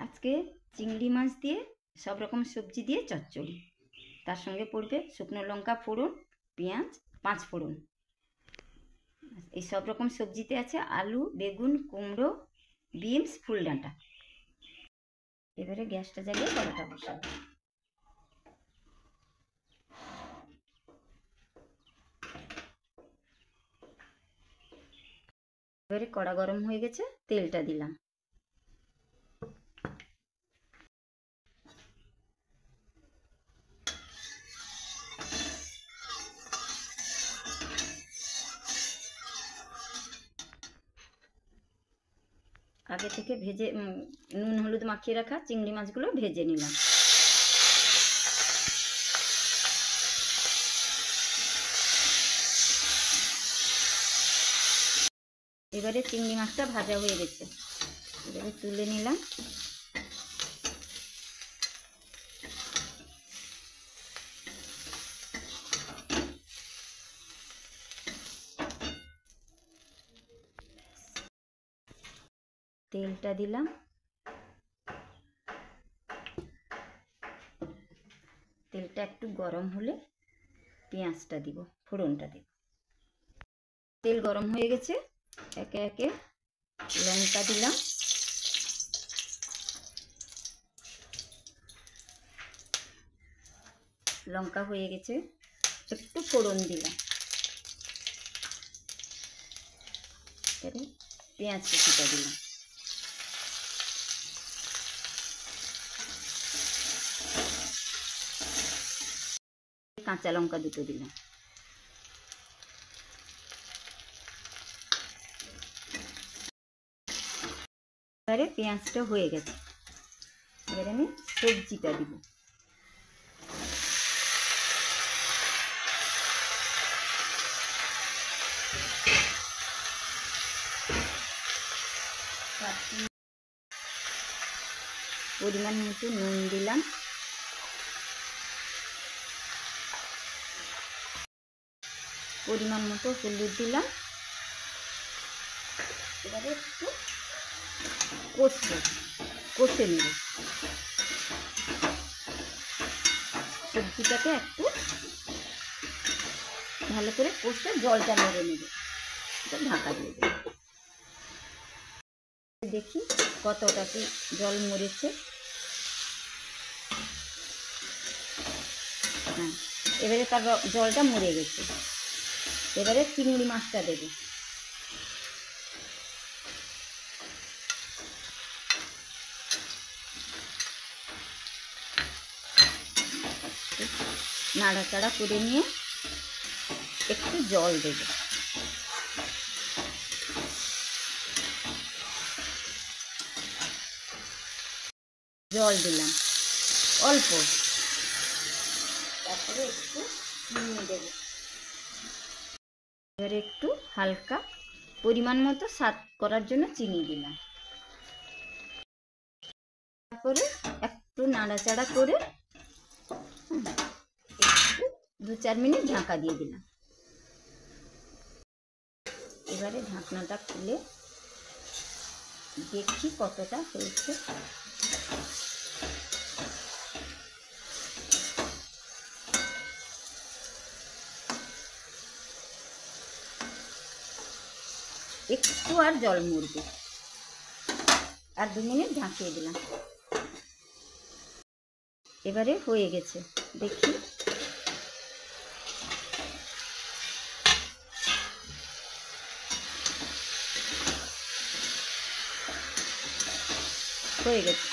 আজকে চিংড়ি মাছ দিয়ে সব রকম সবজি দিয়ে চচ্চড়ি, তার সঙ্গে পড়বে শুকনো লঙ্কা ফোড়ন, পেঁয়াজ, 5 ফোড়ন। এই সব রকম সবজিতে আছে আলু, বেগুন, কুমড়ো, বিনস, ফুলডাঁটা। এবারে গ্যাসটা জ্বালিয়ে কড়াটা বসাবো। এবারে কড়া গরম হয়ে গেছে, তেলটা দিলাম। আগে থেকে ভেজে নুন হলুদ মাখিয়ে রাখা চিংড়ি মাছগুলো ভেজে নিলাম। এবারে চিংড়ি মাছটা ভাজা হয়ে গেছে, এবারে তুলে নিলাম। তেলটা দিলাম, তেলটা একটু গরম হলে পেঁয়াজটা দিব, ফোড়নটা দিব। তেল গরম হয়ে গেছে, একে একে লঙ্কা দিলাম, লঙ্কা হয়ে গেছে, একটু ফোড়ন দিলাম, এবারে পেঁয়াজ কুচিটা দিলাম, কাঁচা লঙ্কা দুটো দিলাম। এবারে পেঁয়াজটা হয়ে গেছে, এবারে আমি সবজিটা দিব। পরিমাণ মতো নুন দিলাম, পরিমাণ মতো হলুদ দিলাম। এবারে একটু কষে নেব, সবজিটাকে একটু ভালো করে কষে জলটা মেরে নেব, ঢাকা দিয়ে দেব। দেখি কতটা কি জল মরেছে। হ্যাঁ, এবারে তার জলটা মরে গেছে, এবারে চিংড়ি মাছটা দেব। নাড়াচাড়া করে নিয়ে একটু জল দেব, জল দিলাম অল্প, তারপরে একটু চিনি দেব। এবারে একটু হালকা পরিমাণ মতো স্বাদ করার জন্য চিনি দিলাম। তারপরে একটু নাড়াচাড়া করে একটু 2-4 মিনিট ঢাকা দিয়ে দিলাম। এবারে ঢাকনাটা খুলে দেখি কতটা হয়েছে। একটু আর জল মরবে, আর 2 মিনিট ঢাকিয়ে দিলাম। এবারে হয়ে গেছে, দেখি হয়ে গেছে।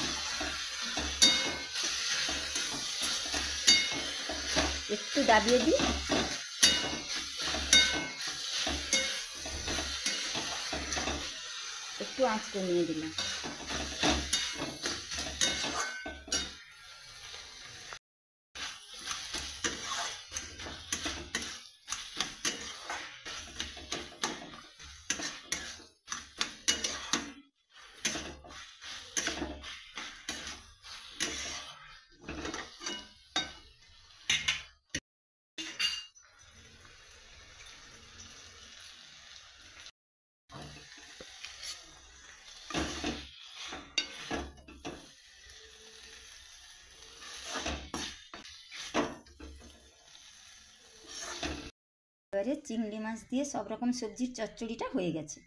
একটু দাবিয়ে দিই, একটু আঁচ কমিয়ে দিলাম। এবারে চিংড়ি মাছ দিয়ে সব রকম সবজির চচ্চড়িটা হয়ে গেছে।